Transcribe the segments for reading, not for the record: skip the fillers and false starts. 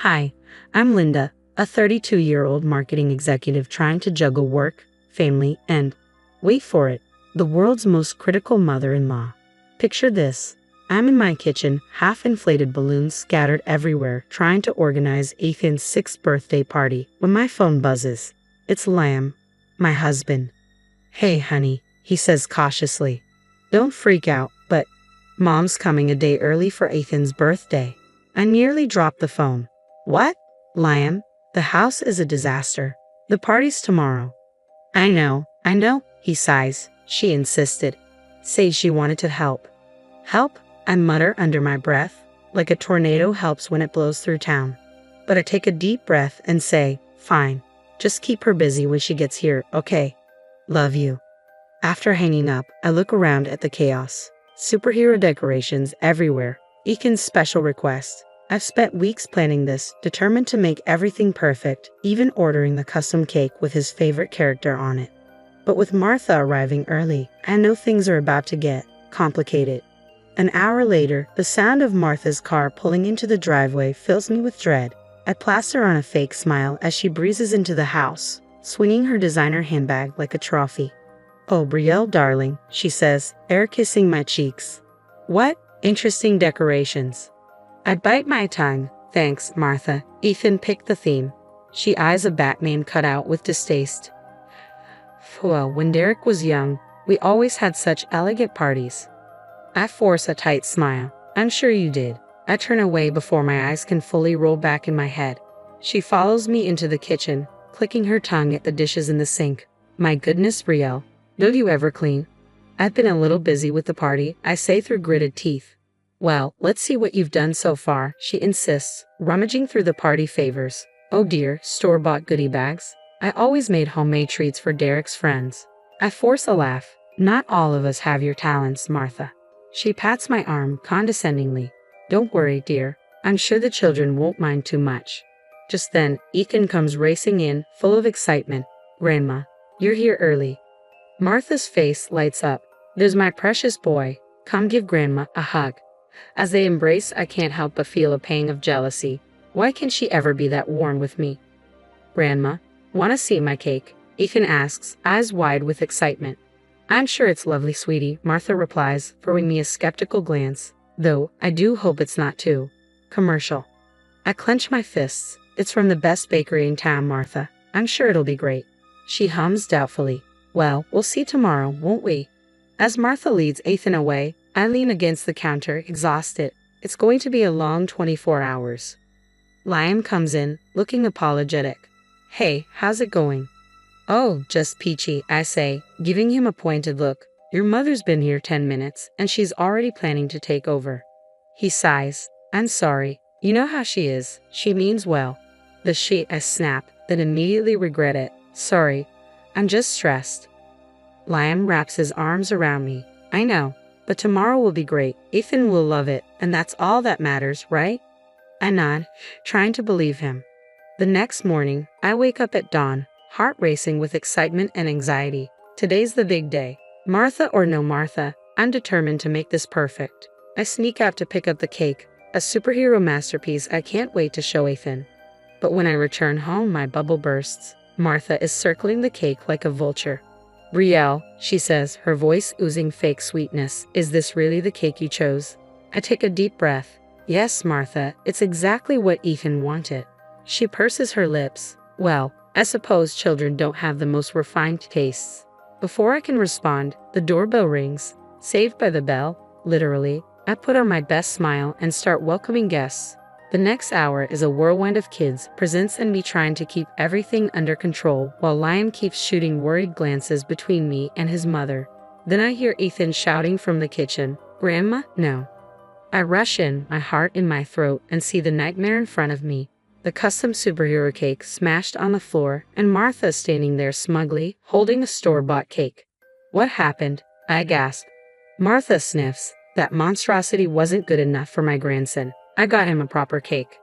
Hi, I'm Linda, a 32-year-old marketing executive trying to juggle work, family, and, wait for it, the world's most critical mother-in-law. Picture this. I'm in my kitchen, half-inflated balloons scattered everywhere, trying to organize Ethan's 6th birthday party, when my phone buzzes. It's Liam, my husband. "Hey, honey," he says cautiously. "Don't freak out, but Mom's coming a day early for Ethan's birthday." I nearly dropped the phone. "What?" "Liam, the house is a disaster. The party's tomorrow." I know, he sighs. "She insisted. Said she wanted to help." "Help?" I mutter under my breath, like a tornado helps when it blows through town. But I take a deep breath and say, "Fine. Just keep her busy when she gets here, okay? Love you." After hanging up, I look around at the chaos. Superhero decorations everywhere. Ethan's special request. I've spent weeks planning this, determined to make everything perfect, even ordering the custom cake with his favorite character on it. But with Martha arriving early, I know things are about to get complicated. An hour later, the sound of Martha's car pulling into the driveway fills me with dread. I plaster on a fake smile as she breezes into the house, swinging her designer handbag like a trophy. "Oh, Brielle, darling," she says, air kissing my cheeks. "What interesting decorations." I bite my tongue. "Thanks, Martha." Ethan picked the theme. She eyes a Batman cutout with distaste. "Well, when Derek was young, we always had such elegant parties." I force a tight smile. "I'm sure you did." I turn away before my eyes can fully roll back in my head. She follows me into the kitchen, clicking her tongue at the dishes in the sink. "My goodness, Brielle, don't you ever clean?" "I've been a little busy with the party," I say through gritted teeth. "Well, let's see what you've done so far," she insists, rummaging through the party favors. "Oh dear, store-bought goodie bags. I always made homemade treats for Derek's friends." I force a laugh. "Not all of us have your talents, Martha." She pats my arm condescendingly. "Don't worry, dear. I'm sure the children won't mind too much." Just then, Ethan comes racing in, full of excitement. "Grandma, you're here early." Martha's face lights up. "There's my precious boy. Come give Grandma a hug." As they embrace, I can't help but feel a pang of jealousy. Why can't she ever be that warm with me? "Grandma, wanna see my cake?" Ethan asks, eyes wide with excitement. "I'm sure it's lovely, sweetie," Martha replies, throwing me a skeptical glance. "Though, I do hope it's not too commercial." I clench my fists. "It's from the best bakery in town, Martha. I'm sure it'll be great." She hums doubtfully. "Well, we'll see tomorrow, won't we?" As Martha leads Ethan away, I lean against the counter, exhausted. It's going to be a long 24 hours. Liam comes in, looking apologetic. "Hey, how's it going?" "Oh, just peachy," I say, giving him a pointed look. "Your mother's been here 10 minutes, and she's already planning to take over." He sighs. "I'm sorry. You know how she is. She means well." "Does she?" I snap, then immediately regret it. "Sorry. I'm just stressed." Liam wraps his arms around me. "I know, but tomorrow will be great. Ethan will love it, and that's all that matters, right?" I nod, trying to believe him. The next morning, I wake up at dawn, heart racing with excitement and anxiety. Today's the big day. Martha or no Martha, I'm determined to make this perfect. I sneak out to pick up the cake, a superhero masterpiece I can't wait to show Ethan. But when I return home, my bubble bursts. Martha is circling the cake like a vulture. "Brielle," she says, her voice oozing fake sweetness, "is this really the cake you chose?" I take a deep breath. "Yes, Martha, it's exactly what Ethan wanted." She purses her lips. "Well, I suppose children don't have the most refined tastes." Before I can respond, the doorbell rings. Saved by the bell, literally, I put on my best smile and start welcoming guests. The next hour is a whirlwind of kids, presents, and me trying to keep everything under control while Liam keeps shooting worried glances between me and his mother. Then I hear Ethan shouting from the kitchen, "Grandma, no." I rush in, my heart in my throat, and see the nightmare in front of me. The custom superhero cake smashed on the floor, and Martha standing there smugly, holding a store-bought cake. "What happened?" I gasp. Martha sniffs. "That monstrosity wasn't good enough for my grandson. I got him a proper cake."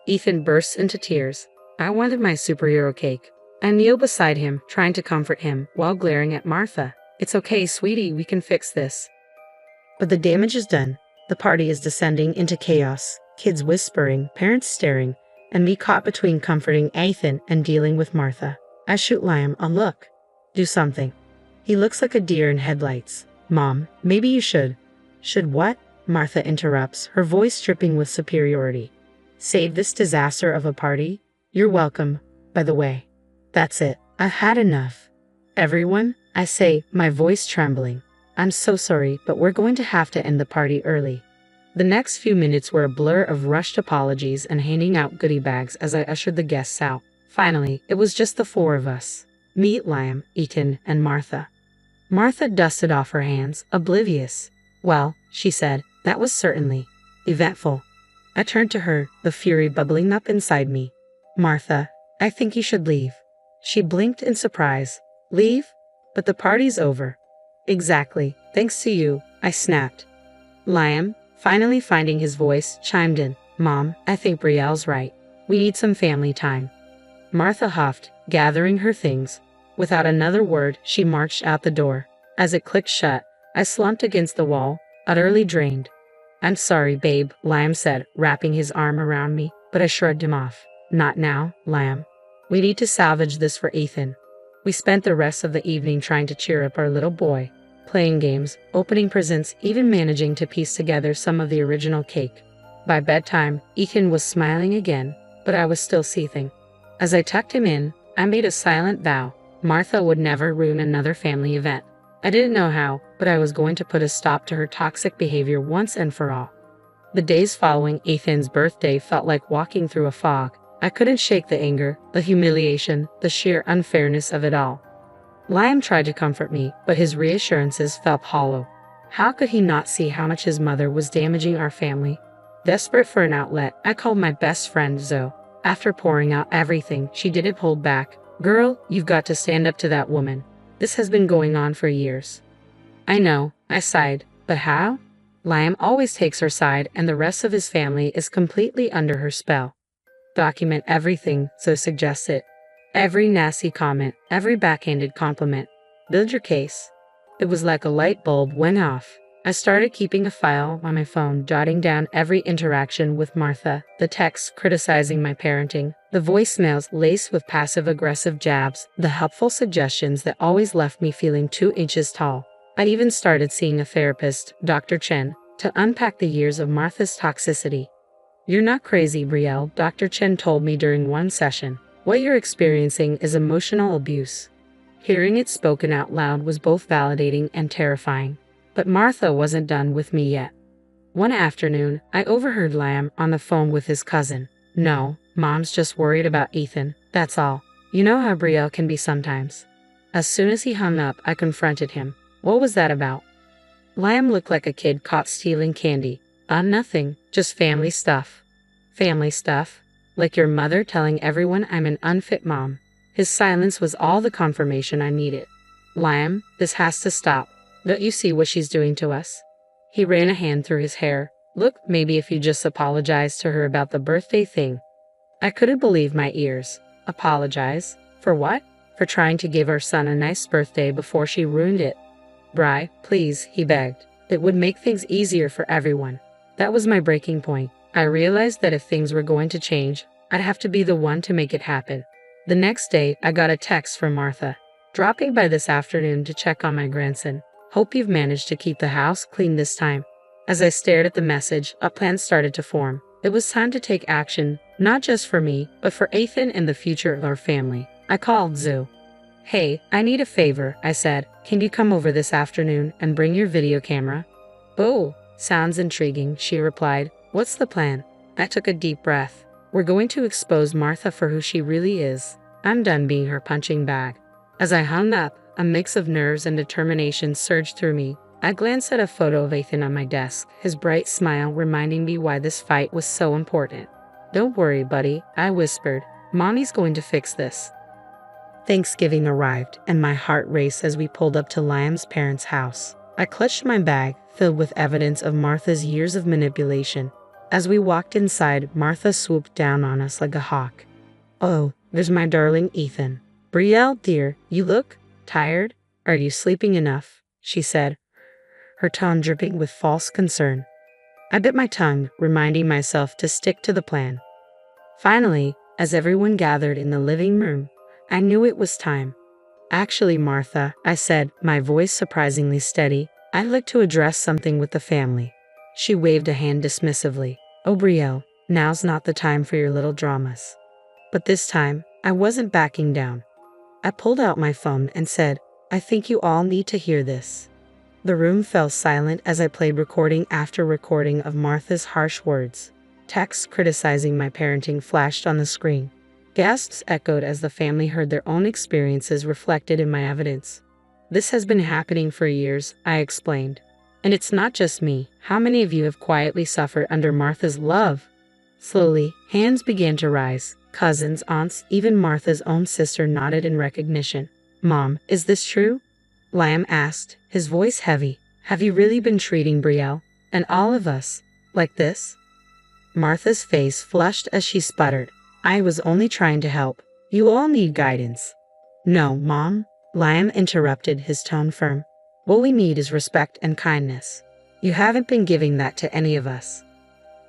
Ethan bursts into tears. "I wanted my superhero cake." I kneel beside him, trying to comfort him, while glaring at Martha. "It's okay, sweetie, we can fix this." But the damage is done. The party is descending into chaos. Kids whispering, parents staring, and me caught between comforting Ethan and dealing with Martha. I shoot Liam a look. Do something. He looks like a deer in headlights. Mom, maybe you should. Should what? Martha interrupts, her voice dripping with superiority. Save this disaster of a party? You're welcome, by the way. That's it. I've had enough. Everyone, I say, my voice trembling. I'm so sorry, but we're going to have to end the party early. The next few minutes were a blur of rushed apologies and handing out goodie bags as I ushered the guests out. Finally, it was just the four of us. Me, Liam, Ethan, and Martha. Martha dusted off her hands, oblivious. Well, she said, that was certainly eventful. I turned to her, the fury bubbling up inside me. Martha, I think you should leave. She blinked in surprise. Leave? But the party's over. Exactly, thanks to you, I snapped. Liam, finally finding his voice, chimed in. Mom, I think Brielle's right. We need some family time. Martha huffed, gathering her things. Without another word, she marched out the door. As it clicked shut, I slumped against the wall, utterly drained. I'm sorry, babe, Liam said, wrapping his arm around me, but I shrugged him off. Not now, Liam. We need to salvage this for Ethan. We spent the rest of the evening trying to cheer up our little boy, playing games, opening presents, even managing to piece together some of the original cake. By bedtime, Ethan was smiling again, but I was still seething. As I tucked him in, I made a silent vow. Martha would never ruin another family event. I didn't know how, but I was going to put a stop to her toxic behavior once and for all. The days following Ethan's birthday felt like walking through a fog. I couldn't shake the anger, the humiliation, the sheer unfairness of it all. Liam tried to comfort me, but his reassurances felt hollow. How could he not see how much his mother was damaging our family? Desperate for an outlet, I called my best friend Zoe. After pouring out everything, she didn't hold back. Girl, you've got to stand up to that woman. This has been going on for years. I know, I sighed, but how? Liam always takes her side and the rest of his family is completely under her spell. Document everything, Zoe suggested. Every nasty comment, every backhanded compliment. Build your case. It was like a light bulb went off. I started keeping a file on my phone, jotting down every interaction with Martha, the texts criticizing my parenting, the voicemails laced with passive-aggressive jabs, the helpful suggestions that always left me feeling 2 inches tall. I even started seeing a therapist, Dr. Chen, to unpack the years of Martha's toxicity. You're not crazy, Brielle, Dr. Chen told me during one session. What you're experiencing is emotional abuse. Hearing it spoken out loud was both validating and terrifying. But Martha wasn't done with me yet. One afternoon, I overheard Liam on the phone with his cousin. No, Mom's just worried about Ethan, that's all. You know how Brielle can be sometimes. As soon as he hung up, I confronted him. What was that about? Liam looked like a kid caught stealing candy. Nothing, just family stuff. Family stuff? Like your mother telling everyone I'm an unfit mom. His silence was all the confirmation I needed. Liam, this has to stop. Don't you see what she's doing to us? He ran a hand through his hair. Look, maybe if you just apologize to her about the birthday thing. I couldn't believe my ears. Apologize? For what? For trying to give our son a nice birthday before she ruined it. Bri, please, he begged. It would make things easier for everyone. That was my breaking point. I realized that if things were going to change, I'd have to be the one to make it happen. The next day, I got a text from Martha. Dropping by this afternoon to check on my grandson. Hope you've managed to keep the house clean this time. As I stared at the message, a plan started to form. It was time to take action, not just for me, but for Ethan and the future of our family. I called Zoe. Hey, I need a favor, I said. Can you come over this afternoon and bring your video camera? Oh, sounds intriguing, she replied. What's the plan? I took a deep breath. We're going to expose Martha for who she really is. I'm done being her punching bag. As I hung up, a mix of nerves and determination surged through me. I glanced at a photo of Ethan on my desk, his bright smile reminding me why this fight was so important. Don't worry, buddy, I whispered. Mommy's going to fix this. Thanksgiving arrived, and my heart raced as we pulled up to Liam's parents' house. I clutched my bag, filled with evidence of Martha's years of manipulation. As we walked inside, Martha swooped down on us like a hawk. Oh, there's my darling Ethan. Brielle, dear, you look tired? Are you sleeping enough? She said, her tone dripping with false concern. I bit my tongue, reminding myself to stick to the plan. Finally, as everyone gathered in the living room, I knew it was time. Actually, Martha, I said, my voice surprisingly steady, I'd like to address something with the family. She waved a hand dismissively. Oh, Brielle, now's not the time for your little dramas. But this time, I wasn't backing down. I pulled out my phone and said, I think you all need to hear this. The room fell silent as I played recording after recording of Martha's harsh words. Texts criticizing my parenting flashed on the screen. Gasps echoed as the family heard their own experiences reflected in my evidence. This has been happening for years, I explained. And it's not just me. How many of you have quietly suffered under Martha's love? Slowly, hands began to rise. Cousins, aunts, even Martha's own sister nodded in recognition. Mom, is this true? Liam asked, his voice heavy. Have you really been treating Brielle, and all of us, like this? Martha's face flushed as she sputtered. I was only trying to help. You all need guidance. No, Mom, Liam interrupted, his tone firm. What we need is respect and kindness. You haven't been giving that to any of us.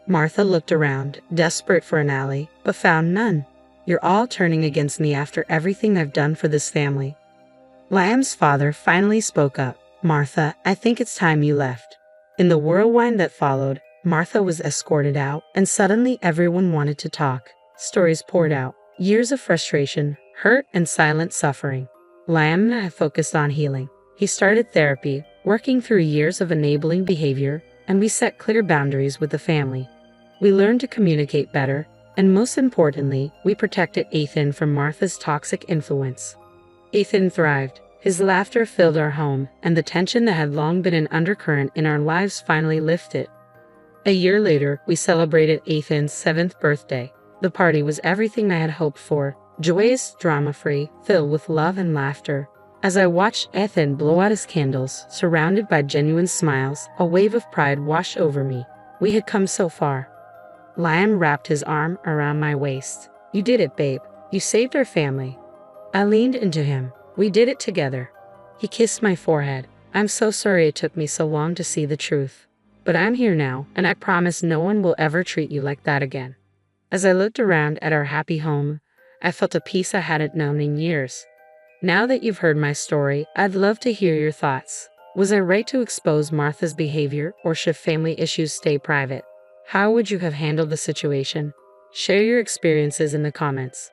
Martha looked around, desperate for an ally, but found none. You're all turning against me after everything I've done for this family. Liam's father finally spoke up. Martha, I think it's time you left. In the whirlwind that followed, Martha was escorted out, and suddenly everyone wanted to talk. Stories poured out. Years of frustration, hurt, and silent suffering. Liam and I focused on healing. He started therapy, working through years of enabling behavior, and we set clear boundaries with the family. We learned to communicate better, and most importantly, we protected Ethan from Martha's toxic influence. Ethan thrived. His laughter filled our home, and the tension that had long been an undercurrent in our lives finally lifted. A year later, we celebrated Ethan's 7th birthday. The party was everything I had hoped for, joyous, drama-free, filled with love and laughter. As I watched Ethan blow out his candles, surrounded by genuine smiles, a wave of pride washed over me. We had come so far. Liam wrapped his arm around my waist. You did it, babe. You saved our family. I leaned into him. We did it together. He kissed my forehead. I'm so sorry it took me so long to see the truth. But I'm here now, and I promise no one will ever treat you like that again. As I looked around at our happy home, I felt a peace I hadn't known in years. Now that you've heard my story, I'd love to hear your thoughts. Was I right to expose Martha's behavior, or should family issues stay private? How would you have handled the situation? Share your experiences in the comments.